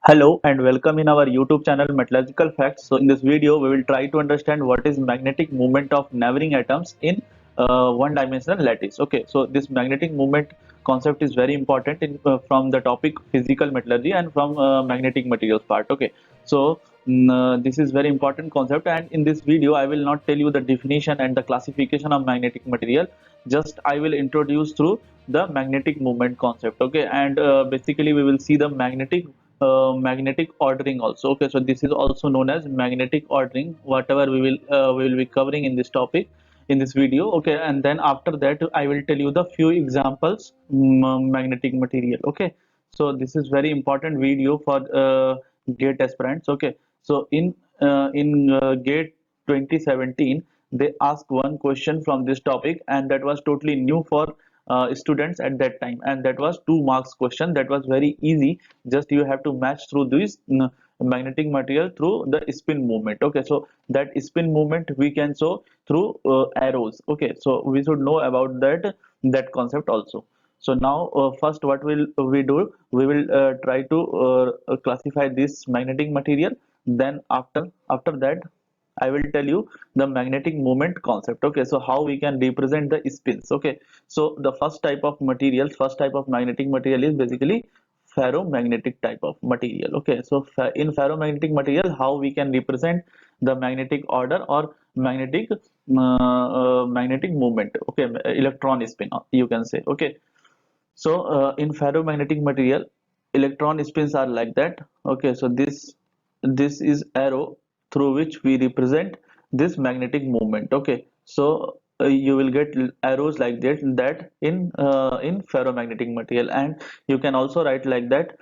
Hello and welcome in our YouTube channel Metallurgical Facts. So in this video we will try to understand what is magnetic moment of neighboring atoms in one-dimensional lattice. Okay, so this magnetic moment concept is very important from the topic physical metallurgy and from magnetic materials part. Okay, so this is very important concept, and in this video I will not tell you the definition and the classification of magnetic material. Just I will introduce through the magnetic moment concept. Okay, and basically we will see the magnetic ordering also. Okay, so this is also known as magnetic ordering, whatever we will be covering in this topic in this video. Okay, and then after that I will tell you the few examples magnetic material. Okay, so this is very important video for gate aspirants. Okay, so in gate 2017 they asked one question from this topic, and that was totally new for students at that time, and that was 2 marks question. That was very easy. Just you have to match through this magnetic material through the spin movement. Okay, so that spin movement we can show through arrows. Okay, so we should know about that concept also. So now first what will we do, we will try to classify this magnetic material. Then after that I will tell you the magnetic moment concept. Okay, so how we can represent the spins. Okay, so the first type of magnetic material is basically ferromagnetic type of material. Okay, so in ferromagnetic material, how we can represent the magnetic order or magnetic moment. Okay, electron spin, you can say. Okay, so in ferromagnetic material, electron spins are like that. Okay, so this is arrow through which we represent this magnetic moment. Okay, so you will get arrows like that in ferromagnetic material, and you can also write like that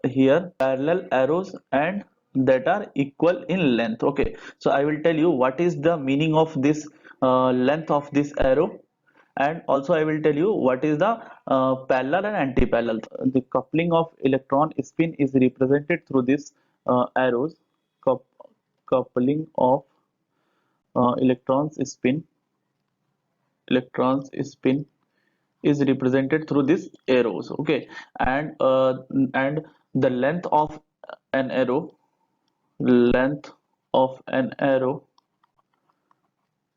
here parallel arrows and that are equal in length. Okay, so I will tell you what is the meaning of this length of this arrow, and also I will tell you what is the parallel and anti-parallel. The coupling of electron spin is represented through this arrows. Coup- Coupling of electrons spin is represented through these arrows. Okay, and the an arrow length of an arrow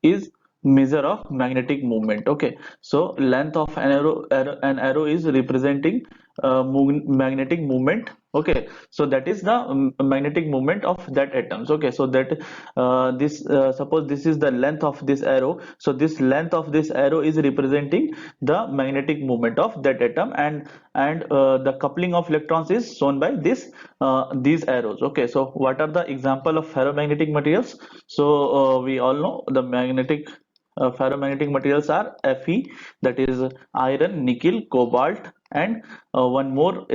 is measure of magnetic moment. Okay, so length of an arrow is representing magnetic moment. Okay, so that is the magnetic moment of that atoms. Okay, so that this suppose this is the length of this arrow, so this length of this arrow is representing the magnetic moment of that atom, and the coupling of electrons is shown by these arrows. Okay, so what are the example of ferromagnetic materials? So we all know the ferromagnetic materials are Fe, that is iron, nickel, cobalt, and one more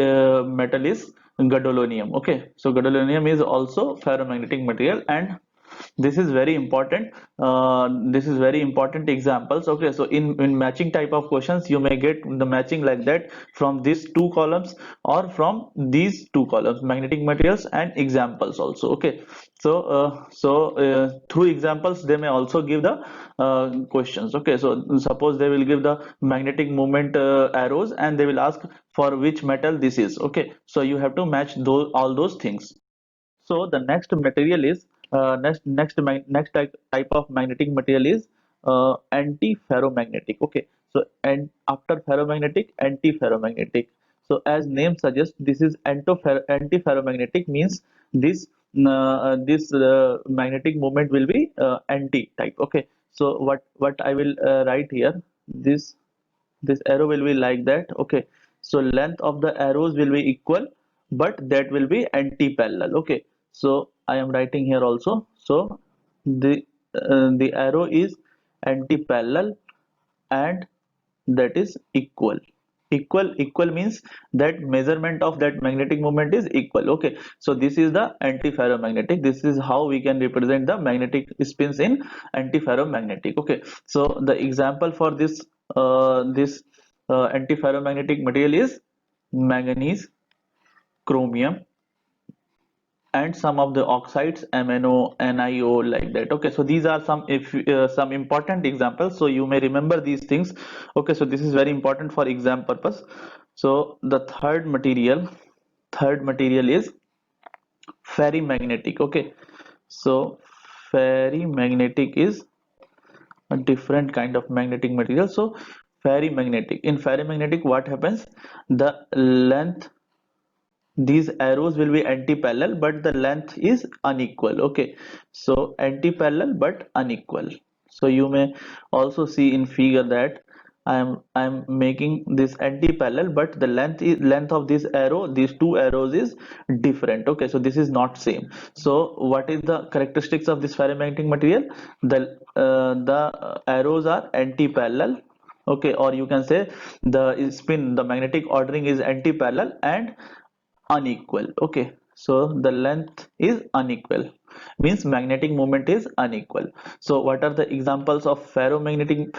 metal is gadolinium. Okay, so gadolinium is also ferromagnetic material, and this is very important examples. Okay, so in matching type of questions you may get the matching like that from these 2 columns or from these 2 columns, magnetic materials and examples also. Okay, so through examples they may also give the questions. Okay, so suppose they will give the magnetic moment arrows, and they will ask for which metal this is. Okay, so you have to match all those things. So the next material is next type of magnetic material is anti-ferromagnetic. Okay, so and after ferromagnetic, anti-ferromagnetic. So as name suggests, this is anti-ferromagnetic, means this magnetic moment will be anti-type. Okay, so what I will write here, this arrow will be like that. Okay, so length of the arrows will be equal, but that will be anti-parallel. Okay, so I am writing here also. So the arrow is anti-parallel, and that is equal means that measurement of that magnetic moment is equal. Okay, so this is the antiferromagnetic. This is how we can represent the magnetic spins in antiferromagnetic. Okay, so the example for this antiferromagnetic material is manganese, chromium, and some of the oxides, MnO, NiO, like that. Okay, so these are some important examples, so you may remember these things. Okay, so this is very important for exam purpose. So the third material third material is ferrimagnetic. Okay, so ferrimagnetic is a different kind of magnetic material. So ferrimagnetic, in ferrimagnetic what happens, the length, these arrows will be anti-parallel but the length is unequal. Okay, so anti-parallel but unequal. So you may also see in figure that I'm making this anti-parallel but the length of this arrow, these two arrows is different. Okay, so this is not same. So what is the characteristics of this ferromagnetic material? The arrows are anti-parallel. Okay, or you can say the magnetic ordering is anti-parallel and unequal. Okay, so the length is unequal, means magnetic moment is unequal. So what are the examples of ferrimagnetic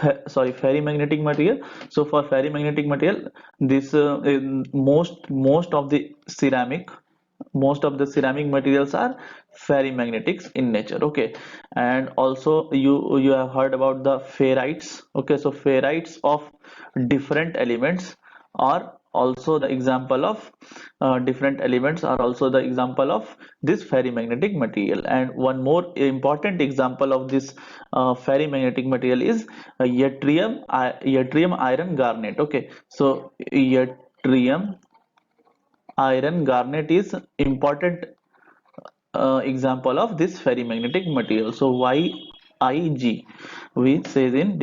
material? So for ferrimagnetic material, this most of the ceramic materials are ferrimagnetics in nature. Okay, and also you have heard about the ferrites. Okay, so ferrites of different elements are also the example of different elements are also the example of this ferrimagnetic material. And one more important example of this ferrimagnetic material is yttrium iron garnet. Okay, so yttrium iron garnet is important example of this ferrimagnetic material. So YIG we say in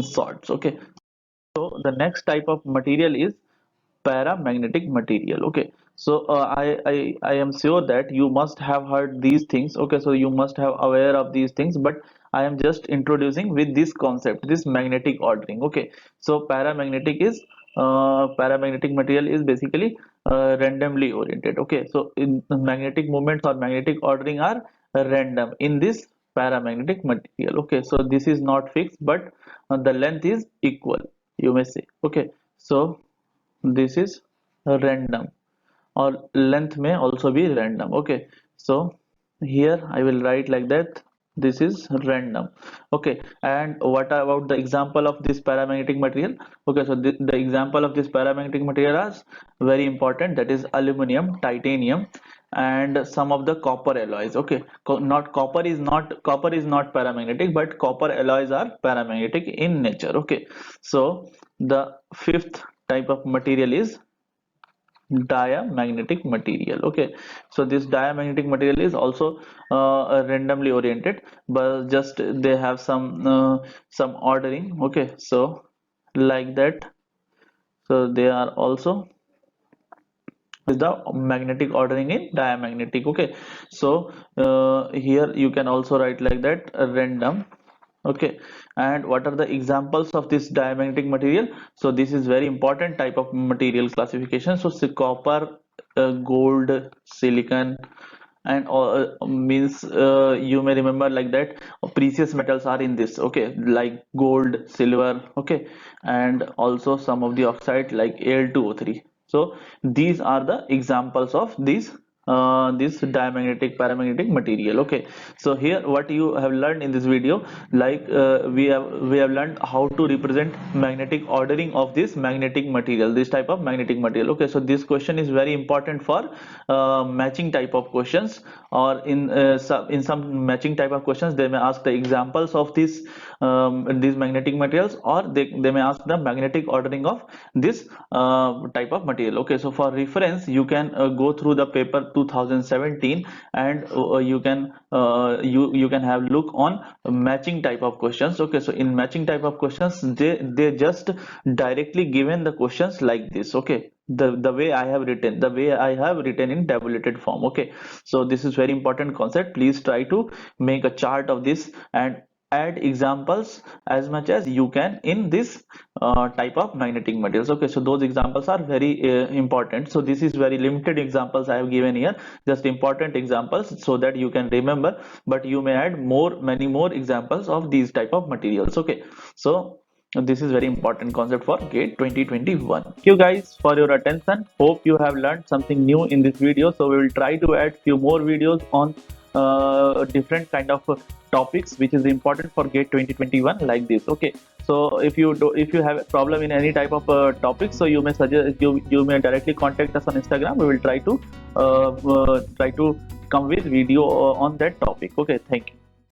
sorts. Okay, so the next type of material is paramagnetic material. Okay, so I am sure that you must have heard these things. Okay, so you must have aware of these things, but I am just introducing with this concept, this magnetic ordering. Okay, so paramagnetic material is basically randomly oriented. Okay, so in magnetic moments or magnetic ordering are random in this paramagnetic material. Okay, so this is not fixed but the length is equal, you may say. Okay, so this is random or length may also be random. Okay, so here I will write like that, this is random. Okay, and what about the example of this paramagnetic material? Okay, so the example of this paramagnetic material is very important, that is aluminum, titanium, and some of the copper alloys. Okay, not copper is not paramagnetic, but copper alloys are paramagnetic in nature. Okay, so the fifth type of material is diamagnetic material. Okay, so this diamagnetic material is also randomly oriented, but just they have some ordering. Okay, so like that, so they are also is the magnetic ordering in diamagnetic. Okay, so here you can also write like that, random. Okay, and what are the examples of this diamagnetic material? So this is very important type of material classification. So copper, gold, silicon, and means you may remember like that precious metals are in this. Okay, like gold, silver. Okay, and also some of the oxide like Al2O3. So these are the examples of these this diamagnetic paramagnetic material. Okay, so here what you have learned in this video, like we have learned how to represent magnetic ordering of this magnetic material, this type of magnetic material. Okay, so this question is very important for matching type of questions, or in some matching type of questions they may ask the examples of these magnetic materials, or they may ask the magnetic ordering of this type of material. Okay, so for reference you can go through the paper 2017, and you can have look on matching type of questions. Okay, so in matching type of questions they just directly given the questions like this. Okay, the way I have written in tabulated form. Okay, so this is very important concept. Please try to make a chart of this and add examples as much as you can in this type of magnetic materials. Okay, so those examples are very important. So this is very limited examples I have given here, just important examples so that you can remember, but you may add many more examples of these type of materials. Okay, so this is very important concept for GATE 2021. Thank you guys for your attention. Hope you have learned something new in this video. So we will try to add few more videos on different kind of topics which is important for GATE 2021 like this. Okay, So if you have a problem in any type of topic, so you may suggest, you may directly contact us on Instagram. We will try to come with video on that topic. Okay, thank you.